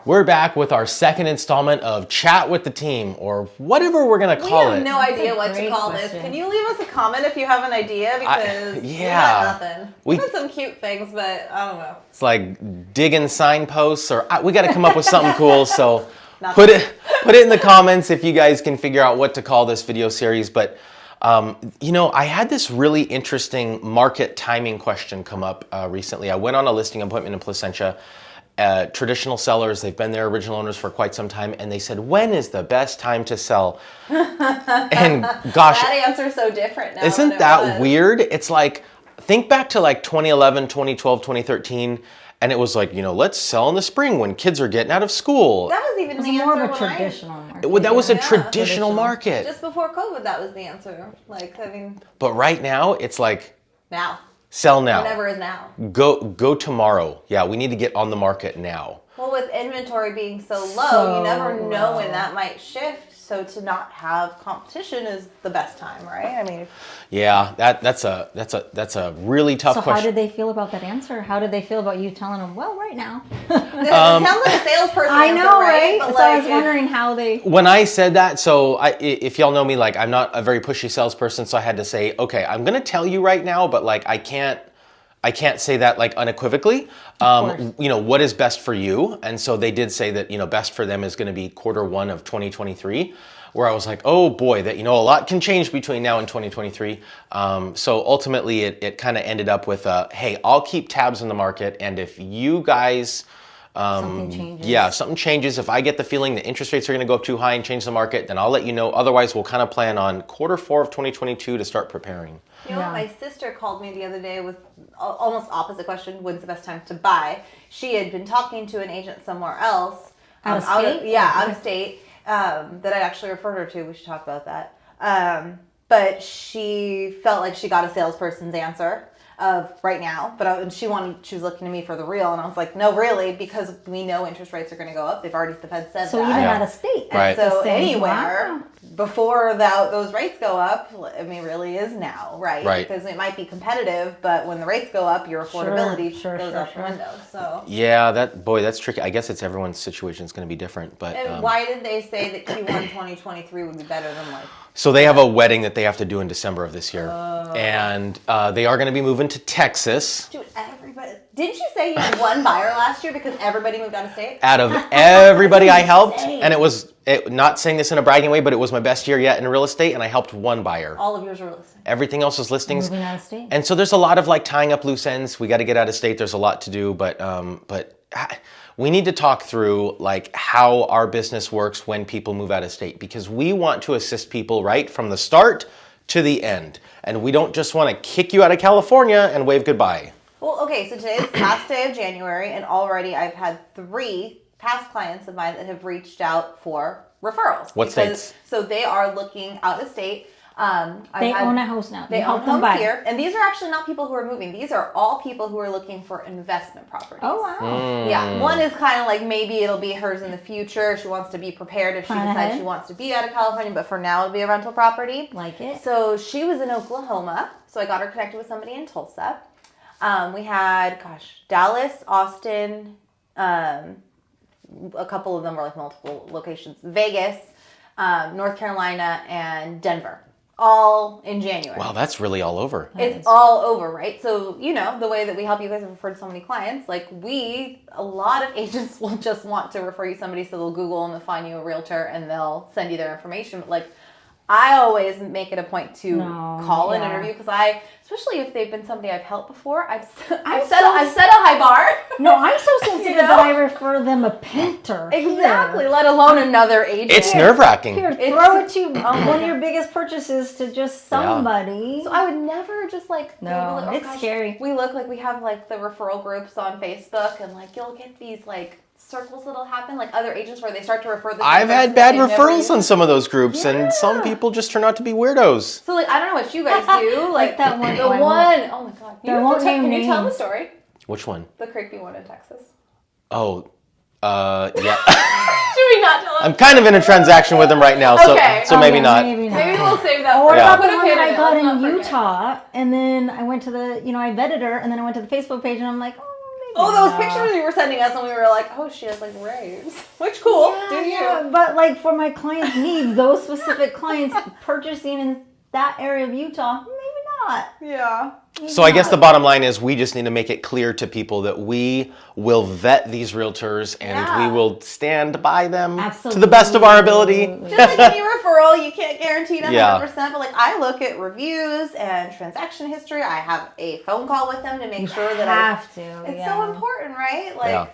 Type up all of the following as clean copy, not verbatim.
We're back with our second installment of Chat with the Team, or whatever we're going to call it. We have no idea what to call this. Can you leave us a comment if you have an idea? Because we got nothing. We got some cute things, but I don't know. It's like digging signposts, or we got to come up with something cool. So put it in the comments if you guys can figure out what to call this video series. But I had this really interesting market timing question come up recently. I went on a listing appointment in Placentia. Traditional sellers, they've been their original owners for quite some time, and they said, when is the best time to sell? And gosh, that answer's so different now. Isn't that weird? It's like, think back to like 2011, 2012, 2013, and it was like, let's sell in the spring when kids are getting out of school. That was even the answer. More of a traditional market. That was a traditional market. Just before COVID, that was the answer. But right now, it's like... Now. Sell now. Whenever is now. Go tomorrow. Yeah, we need to get on the market now. Well, with inventory being so low, you never know when that might shift. So to not have competition is the best time, right? Yeah, that's a really tough question. So how did they feel about that answer? How did they feel about you telling them, well, right now? It sounds like a salesperson I know, answer, right? But so I was wondering how they... When I said that, so if y'all know me, I'm not a very pushy salesperson, so I had to say, okay, I'm going to tell you right now, but I can't say that unequivocally. What is best for you? And so they did say that, best for them is going to be Q1 of 2023, where I was like, oh boy, that, a lot can change between now and 2023. So ultimately it kind of ended up with, hey, I'll keep tabs on the market. And if you guys, something changes. Yeah, something changes. If I get the feeling that interest rates are going to go up too high and change the market, then I'll let you know. Otherwise, we'll kind of plan on Q4 of 2022 to start preparing. My sister called me the other day with almost opposite question, when's the best time to buy? She had been talking to an agent somewhere else. Out of state? Out of state, that I actually referred her to. We should talk about that. But she felt like she got a salesperson's answer of right now, but she was looking to me for the real, and I was like, no, really, because we know interest rates are going to go up. They've already, the Fed said so that. So even out of state. Right. So anywhere before those rates go up, really is now, right? Right. Because it might be competitive, but when the rates go up, your affordability goes out the window. So yeah, that's tricky. I guess everyone's situation is going to be different, but. And why did they say that Q1 2023 would be better than So they have a wedding that they have to do in December of this year, and they are going to be moving to Texas. Dude, everybody! Didn't you say you had one buyer last year because everybody moved out of state? Out of everybody I helped, and it was not saying this in a bragging way, but it was my best year yet in real estate, and I helped one buyer. All of yours were listings. Everything else was listings. Moving out of state. And so there's a lot of tying up loose ends. We got to get out of state. There's a lot to do, but we need to talk through how our business works when people move out of state, because we want to assist people right from the start to the end. And we don't just want to kick you out of California and wave goodbye. Well, okay, so today is the last day of January, and already I've had 3 past clients of mine that have reached out for referrals. What states? So they are looking out of state. They own a house now. They own homes here, and these are actually not people who are moving. These are all people who are looking for investment properties. Oh, wow. Yeah, one is kind of maybe it'll be hers in the future. She wants to be prepared if she decides she wants to be out of California, but for now it'll be a rental property. Like it. So she was in Oklahoma, so I got her connected with somebody in Tulsa. We had, Dallas, Austin, a couple of them were multiple locations, Vegas, North Carolina, and Denver. All in January. Wow, that's really all over. It's all over, right? So, the way that we help you guys have referred so many clients, a lot of agents will just want to refer you somebody, so they'll Google and they'll find you a realtor and they'll send you their information. But I always make it a point to call an interview, because especially if they've been somebody I've helped before, I've set a high bar. No, I'm so sensitive that I refer them a painter. Exactly, let alone another agent. It's nerve-wracking. Here, throw it to one of your biggest purchases to just somebody. So I would never just no, it's scary. We look we have the referral groups on Facebook, and you'll get these circles that'll happen, other agents where they start to refer. I've had bad referrals on some of those groups, and some people just turn out to be weirdos. So I don't know what you guys do. That one. The one. Oh my God. Can you tell the story? Which one? The creepy one in Texas. Oh, yeah. Should we not tell them? I'm kind of in a transaction with them right now, so maybe not. Maybe we'll save that. What about the one that I got in Utah? And then I went to I vetted her, and then I went to the Facebook page, and I'm like, oh, Oh, those pictures you were sending us, and we were like, oh, she has like raves. Which cool, do you? Yeah, but like for my clients' needs, those specific clients purchasing in that area of Utah, maybe not. Yeah. So I guess the bottom line is we just need to make it clear to people that we will vet these realtors and we will stand by them to the best of our ability. Just like any referral, you can't guarantee it 100%, but like I look at reviews and transaction history. I have a phone call with them to make sure that it's so important, right? Like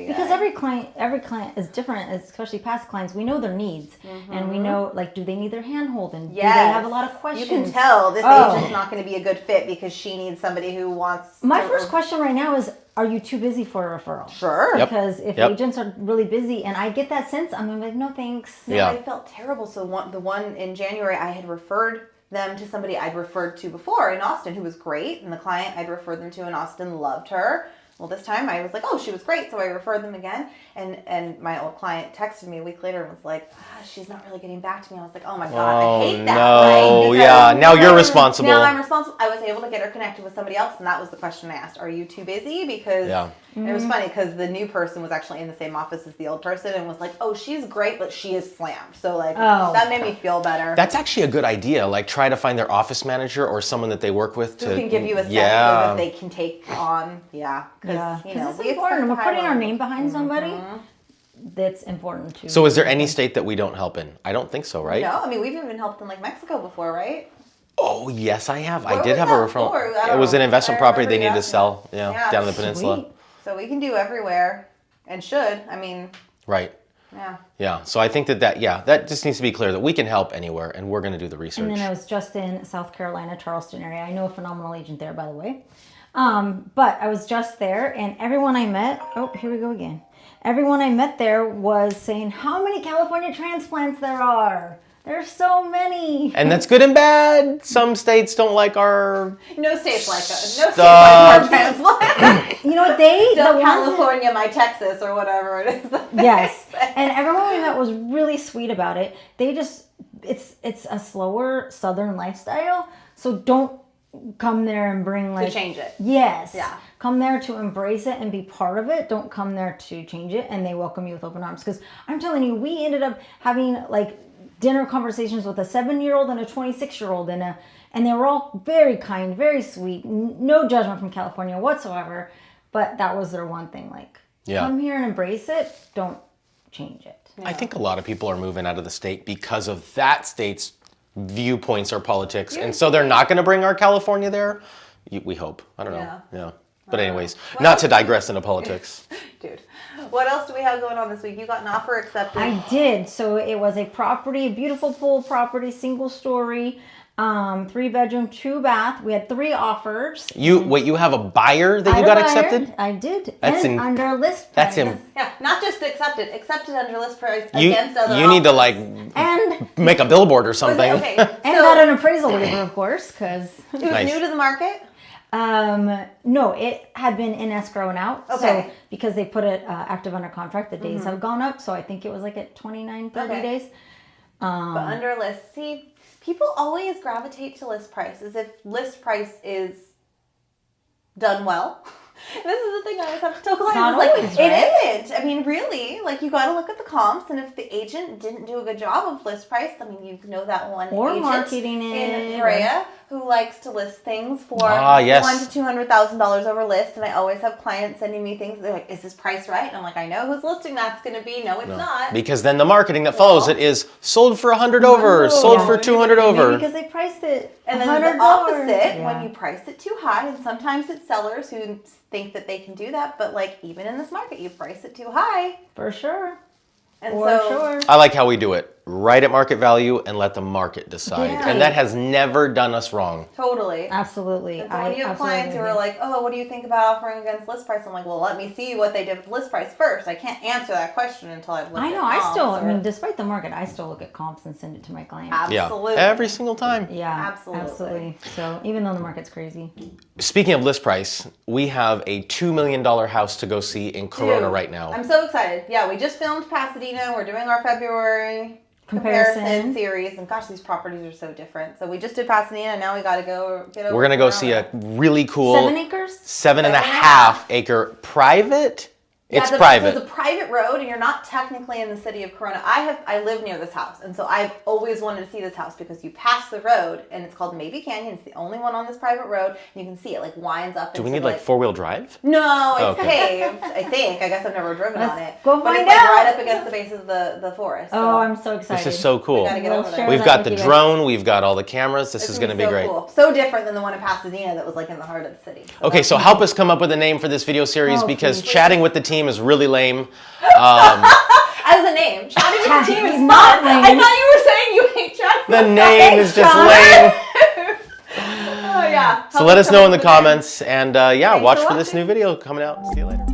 because every client is different, especially past clients. We know their needs, and we know, like, do they need their hand holding? Do they have a lot of questions? You can tell this agent's not going to be a good fit because she needs somebody who wants. My first question right now is, are you too busy for a referral? Sure. Because if agents are really busy, and I get that sense, I'm like, no thanks. No, I felt terrible. So the one in January, I had referred them to somebody I'd referred to before in Austin who was great, and the client I'd referred them to in Austin loved her. Well, this time I was like, oh, she was great, so I referred them again. And my old client texted me a week later and was like, she's not really getting back to me. I was like, oh my God, I hate that. No, now you're responsible. Now I'm responsible. I was able to get her connected with somebody else, and that was the question I asked. Are you too busy? Because it was funny because the new person was actually in the same office as the old person and was like, oh, she's great, but she is slammed. So like that made me feel better. That's actually a good idea. Like try to find their office manager or someone that they work with who can give you a sense that they can take on. Because it's important. We're putting our name behind somebody. That's important too. So is there any state that we don't help in? I don't think so, right? No, I mean we've even helped in like Mexico before, right? Oh yes, I have. I did have a referral. It was an investment property they needed to sell. Yeah, down in the peninsula. Sweet. So we can do everywhere, and should. I mean. Right. Yeah. Yeah. So I think that just needs to be clear that we can help anywhere, and we're going to do the research. And then I was just in South Carolina, Charleston area. I know a phenomenal agent there, by the way. But I was just there, and everyone I met. Oh, here we go again. Everyone I met there was saying how many California transplants there are. There's so many. And that's good and bad. Some states don't like our No states like us. No states like our transplants. You know what they California, my Texas, or whatever it is. Yes. And everyone we met was really sweet about it. They just it's a slower southern lifestyle. So don't come there and bring like to change it. Yes. Yeah. Come there to embrace it and be part of it. Don't come there to change it. And they welcome you with open arms. Because I'm telling you, we ended up having like dinner conversations with a 7-year-old and a 26-year-old and they were all very kind, very sweet, no judgment from California whatsoever. But that was their one thing, like come here and embrace it. Don't change it. I think a lot of people are moving out of the state because of that state's viewpoints or politics, and so they're not going to bring our California there. We hope. I don't know. Yeah. But anyways, not to digress into politics. Dude, what else do we have going on this week? You got an offer accepted. I did. So it was a property, a beautiful pool property, single story, 3-bedroom, 2-bath. We had 3 offers. You have a buyer that you got accepted? I did. That's under list price. Yeah, not just accepted under list price against other You need to like and make a billboard or something. Okay. And got an appraisal waiver, of course, because it was new to the market. No, it had been in escrow and out. Okay. So because they put it active under contract, the days have gone up. So I think it was like at 29, 30 days. But under list, see, people always gravitate to list price as if list price is done well. This is the thing I always have to tell clients. It isn't. I mean, really, like you got to look at the comps, and if the agent didn't do a good job of list price, I mean, you know that one agent marketing in Brea who likes to list things for $100,000 to $200,000 over list, and I always have clients sending me things. They're like, "Is this price right?" And I'm like, "I know whose listing that's going to be. No, it's not." Because then the marketing that follows it is sold for 100 over, sold for 200 over. Because they priced it. And then the opposite, when you price it too high, and sometimes it's sellers who think that they can do that, but like even in this market, you price it too high. For sure. And I like how we do it. Right at market value and let the market decide. Yeah. And that has never done us wrong. Totally. Absolutely. And so when you have clients who are like, oh, what do you think about offering against list price? I'm like, well, let me see what they did with list price first. I can't answer that question until I've looked at comps. I mean, despite the market, I still look at comps and send it to my clients. Absolutely. Yeah, every single time. Yeah, absolutely. So even though the market's crazy. Speaking of list price, we have a $2 million house to go see in Corona right now. I'm so excited. Yeah, we just filmed Pasadena. We're doing our February. comparison series. And gosh, these properties are so different. So we just did Pasadena, and now we got to go get over. We're gonna go see a really cool 7 acres, 7.5 acre private. It's So private. it's a private road, and you're not technically in the city of Corona. I live near this house, and so I've always wanted to see this house because you pass the road, and it's called Maybe Canyon. It's the only one on this private road, and you can see it like winds up. Do we need like 4-wheel drive? No, it's Okay. paved. I think. I guess I've never driven on it. go but find it's like out. right up against the base of the forest. So Oh, I'm so excited. This is so cool. we gotta get over there. We've that got with the you guys. drone. We've got all the cameras. This is going to be so great. Cool. So different than the one in Pasadena that was like in the heart of the city. Okay, so help us come up with a name for this video series Oh, because please. chatting with the team is really lame. As a name, chatting with the team is fun. Not lame. I thought you were saying you hate chatting. The with name is just Sean. lame. Oh yeah. So let us know in the comments and yeah, Thanks watch for for this watching. new video coming out. See you later.